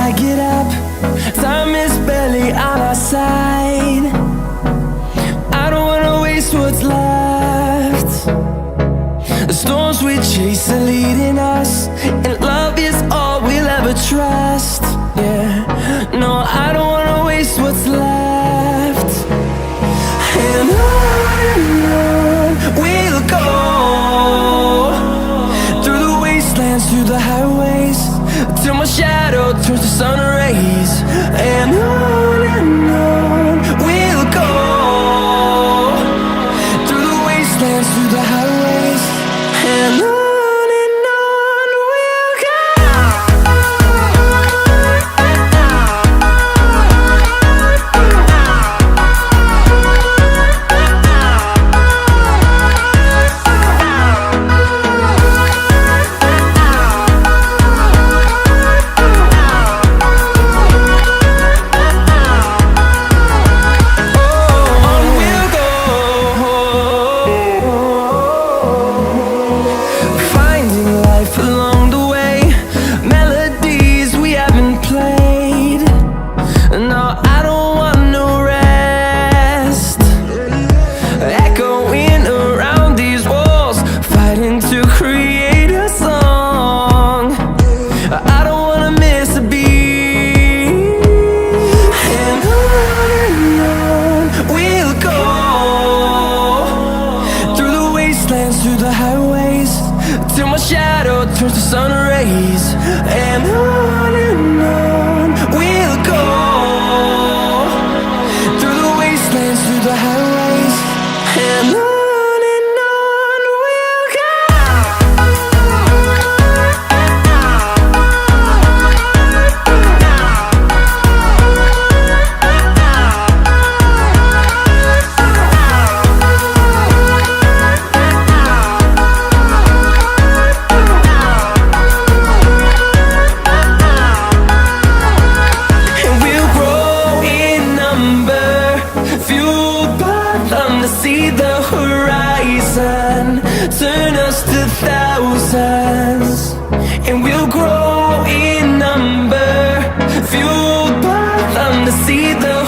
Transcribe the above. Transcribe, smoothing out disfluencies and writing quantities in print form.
I get up, time is barely on our side. I don't wanna waste what's left. The storms we chase are leading us, and love is all we'll ever trust. Yeah, no, I don't wanna waste what's left. And on we'll go, through the wastelands, through the highways, till my shadow turns to sun rays. And on we'll go, through the wastelands, through the highways, and on we'll go. Through the highways, till my shadow turns to sun rays. And on we'll go, through the wastelands, through the highways, and on. See the horizon, turn us to thousands, and we'll grow in number, fueled by them to see the